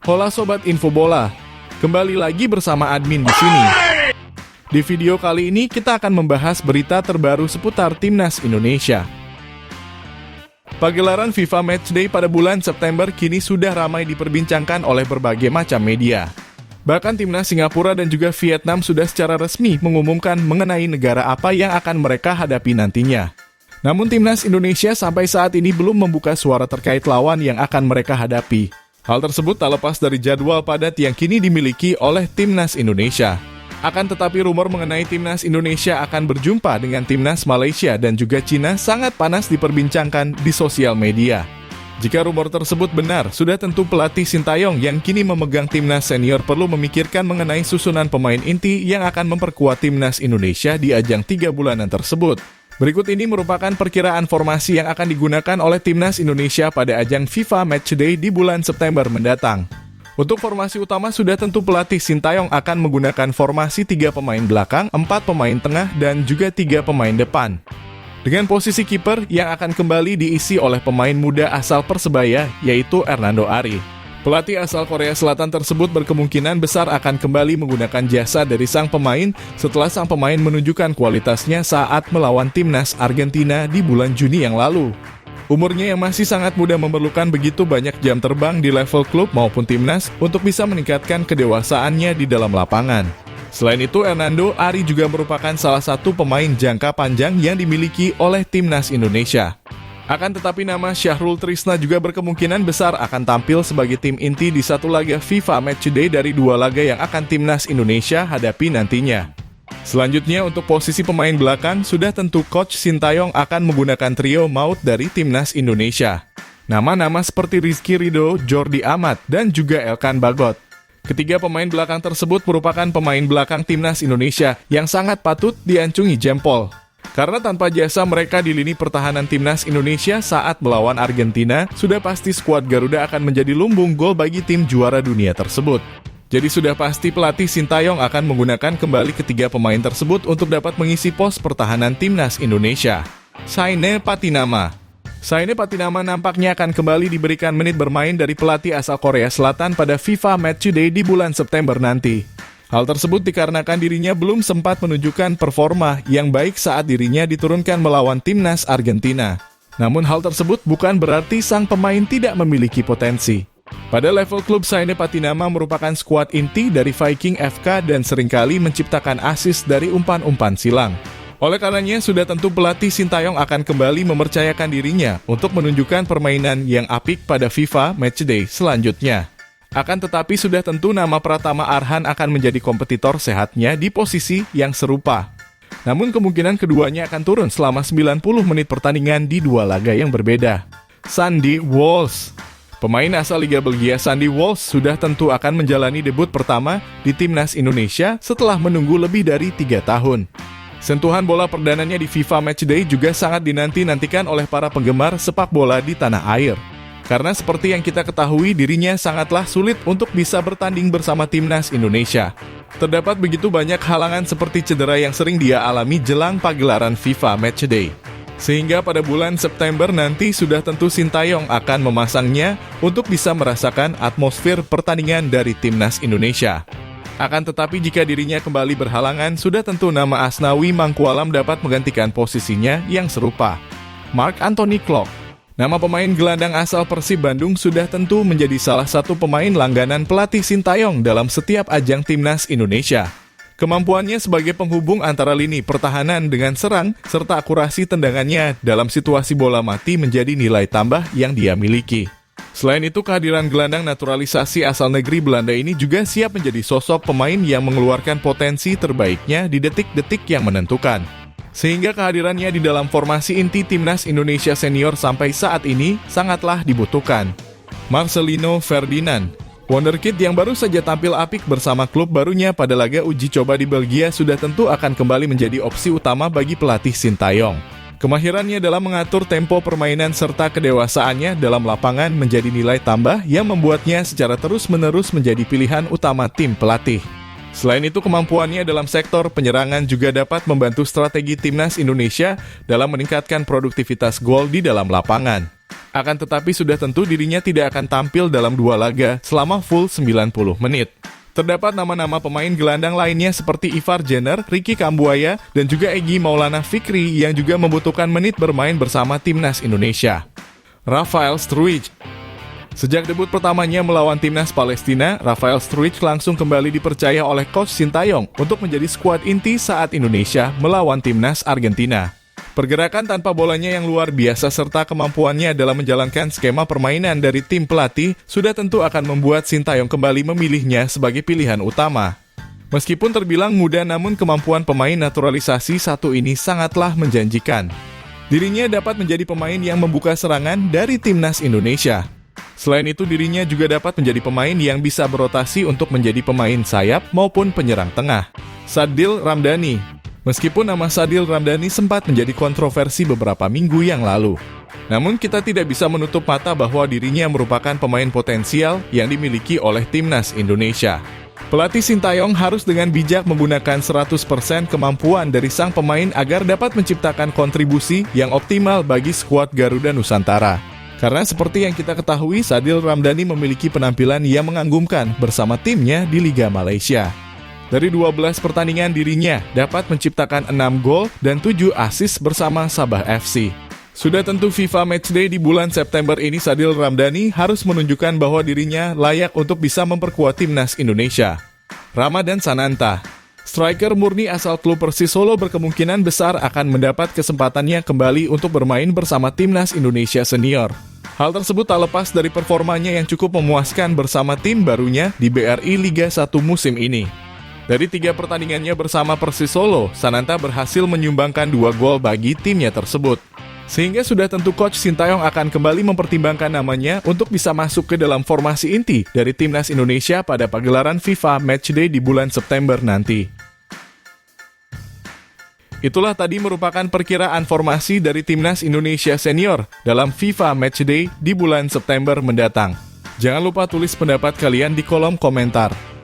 Hola Sobat Info Bola, kembali lagi bersama admin di sini. Di video kali ini kita akan membahas berita terbaru seputar Timnas Indonesia. Pagelaran FIFA Matchday pada bulan September kini sudah ramai diperbincangkan oleh berbagai macam media. Bahkan Timnas Singapura dan juga Vietnam sudah secara resmi mengumumkan mengenai negara apa yang akan mereka hadapi nantinya. Namun Timnas Indonesia sampai saat ini belum membuka suara terkait lawan yang akan mereka hadapi. Hal tersebut tak lepas dari jadwal padat yang kini dimiliki oleh Timnas Indonesia. Akan tetapi rumor mengenai Timnas Indonesia akan berjumpa dengan Timnas Malaysia dan juga Cina sangat panas diperbincangkan di sosial media. Jika rumor tersebut benar, sudah tentu pelatih Sintayong yang kini memegang Timnas senior perlu memikirkan mengenai susunan pemain inti yang akan memperkuat Timnas Indonesia di ajang 3 bulanan tersebut. Berikut ini merupakan perkiraan formasi yang akan digunakan oleh Timnas Indonesia pada ajang FIFA Matchday di bulan September mendatang. Untuk formasi utama sudah tentu pelatih Sintayong akan menggunakan formasi 3 pemain belakang, 4 pemain tengah, dan juga 3 pemain depan. Dengan posisi kiper yang akan kembali diisi oleh pemain muda asal Persebaya, yaitu Hernando Ari. Pelatih asal Korea Selatan tersebut berkemungkinan besar akan kembali menggunakan jasa dari sang pemain setelah sang pemain menunjukkan kualitasnya saat melawan Timnas Argentina di bulan Juni yang lalu. Umurnya yang masih sangat muda memerlukan begitu banyak jam terbang di level klub maupun Timnas untuk bisa meningkatkan kedewasaannya di dalam lapangan. Selain itu, Hernando Ari juga merupakan salah satu pemain jangka panjang yang dimiliki oleh Timnas Indonesia. Akan tetapi nama Syahrul Trisna juga berkemungkinan besar akan tampil sebagai tim inti di satu laga FIFA Matchday dari 2 laga yang akan Timnas Indonesia hadapi nantinya. Selanjutnya untuk posisi pemain belakang, sudah tentu Coach Sintayong akan menggunakan trio maut dari Timnas Indonesia. Nama-nama seperti Rizky Ridho, Jordi Amat, dan juga Elkan Bagot. Ketiga pemain belakang tersebut merupakan pemain belakang Timnas Indonesia yang sangat patut diancungi jempol. Karena tanpa jasa mereka di lini pertahanan Timnas Indonesia saat melawan Argentina, sudah pasti skuad Garuda akan menjadi lumbung gol bagi tim juara dunia tersebut. Jadi sudah pasti pelatih Sintayong akan menggunakan kembali ketiga pemain tersebut untuk dapat mengisi pos pertahanan Timnas Indonesia. Saine Patinama nampaknya akan kembali diberikan menit bermain dari pelatih asal Korea Selatan pada FIFA Matchday di bulan September nanti. Hal tersebut dikarenakan dirinya belum sempat menunjukkan performa yang baik saat dirinya diturunkan melawan Timnas Argentina. Namun hal tersebut bukan berarti sang pemain tidak memiliki potensi. Pada level klub, Saine Patinama merupakan skuad inti dari Viking FK dan seringkali menciptakan assist dari umpan-umpan silang. Oleh karenanya, sudah tentu pelatih Sintayong akan kembali mempercayakan dirinya untuk menunjukkan permainan yang apik pada FIFA Matchday selanjutnya. Akan tetapi sudah tentu nama Pratama Arhan akan menjadi kompetitor sehatnya di posisi yang serupa. Namun kemungkinan keduanya akan turun selama 90 menit pertandingan di 2 laga yang berbeda. Sandy Walsh. Pemain asal Liga Belgia Sandy Walsh sudah tentu akan menjalani debut pertama di Timnas Indonesia setelah menunggu lebih dari 3 tahun. Sentuhan bola perdananya di FIFA Matchday juga sangat dinanti-nantikan oleh para penggemar sepak bola di tanah air. Karena seperti yang kita ketahui, dirinya sangatlah sulit untuk bisa bertanding bersama Timnas Indonesia. Terdapat begitu banyak halangan seperti cedera yang sering dia alami jelang pagelaran FIFA Matchday. Sehingga pada bulan September nanti sudah tentu Sintayong akan memasangnya untuk bisa merasakan atmosfer pertandingan dari Timnas Indonesia. Akan tetapi jika dirinya kembali berhalangan, sudah tentu nama Asnawi Mangkualam dapat menggantikan posisinya yang serupa. Mark Anthony Klok. Nama pemain gelandang asal Persib Bandung sudah tentu menjadi salah satu pemain langganan pelatih Sintayong dalam setiap ajang Timnas Indonesia. Kemampuannya sebagai penghubung antara lini pertahanan dengan serang, serta akurasi tendangannya dalam situasi bola mati menjadi nilai tambah yang dia miliki. Selain itu, kehadiran gelandang naturalisasi asal negeri Belanda ini juga siap menjadi sosok pemain yang mengeluarkan potensi terbaiknya di detik-detik yang menentukan. Sehingga kehadirannya di dalam formasi inti Timnas Indonesia senior sampai saat ini sangatlah dibutuhkan. Marcelino Ferdinand, wonderkid yang baru saja tampil apik bersama klub barunya pada laga uji coba di Belgia sudah tentu akan kembali menjadi opsi utama bagi pelatih Sintayong. Kemahirannya dalam mengatur tempo permainan serta kedewasaannya dalam lapangan menjadi nilai tambah yang membuatnya secara terus-menerus menjadi pilihan utama tim pelatih. Selain itu, kemampuannya dalam sektor penyerangan juga dapat membantu strategi Timnas Indonesia dalam meningkatkan produktivitas gol di dalam lapangan. Akan tetapi sudah tentu dirinya tidak akan tampil dalam 2 laga selama full 90 menit. Terdapat nama-nama pemain gelandang lainnya seperti Ivar Jenner, Ricky Kambuaya, dan juga Egy Maulana Fikri yang juga membutuhkan menit bermain bersama timnas Indonesia. Rafael Struijk. Sejak debut pertamanya melawan timnas Palestina, Rafael Struijk langsung kembali dipercaya oleh Coach Sintayong untuk menjadi skuad inti saat Indonesia melawan timnas Argentina. Pergerakan tanpa bolanya yang luar biasa serta kemampuannya dalam menjalankan skema permainan dari tim pelatih sudah tentu akan membuat Sintayong kembali memilihnya sebagai pilihan utama. Meskipun terbilang muda, namun kemampuan pemain naturalisasi satu ini sangatlah menjanjikan. Dirinya dapat menjadi pemain yang membuka serangan dari timnas Indonesia. Selain itu, dirinya juga dapat menjadi pemain yang bisa berotasi untuk menjadi pemain sayap maupun penyerang tengah. Sadil Ramdhani. Meskipun nama Sadil Ramdhani sempat menjadi kontroversi beberapa minggu yang lalu. Namun kita tidak bisa menutup mata bahwa dirinya merupakan pemain potensial yang dimiliki oleh timnas Indonesia. Pelatih Sintayong harus dengan bijak menggunakan 100% kemampuan dari sang pemain agar dapat menciptakan kontribusi yang optimal bagi skuad Garuda Nusantara. Karena seperti yang kita ketahui, Sadil Ramdhani memiliki penampilan yang mengagumkan bersama timnya di Liga Malaysia. Dari 12 pertandingan dirinya dapat menciptakan 6 gol dan 7 assist bersama Sabah FC. Sudah tentu FIFA Matchday di bulan September ini Sadil Ramdhani harus menunjukkan bahwa dirinya layak untuk bisa memperkuat timnas Indonesia. Ramadan Sananta. Striker murni asal klub Persis Solo berkemungkinan besar akan mendapat kesempatannya kembali untuk bermain bersama timnas Indonesia senior. Hal tersebut tak lepas dari performanya yang cukup memuaskan bersama tim barunya di BRI Liga 1 musim ini. Dari 3 pertandingannya bersama Persis Solo, Sananta berhasil menyumbangkan 2 gol bagi timnya tersebut. Sehingga sudah tentu Coach Sintayong akan kembali mempertimbangkan namanya untuk bisa masuk ke dalam formasi inti dari timnas Indonesia pada pagelaran FIFA Matchday di bulan September nanti. Itulah tadi merupakan perkiraan formasi dari timnas Indonesia senior dalam FIFA Matchday di bulan September mendatang. Jangan lupa tulis pendapat kalian di kolom komentar.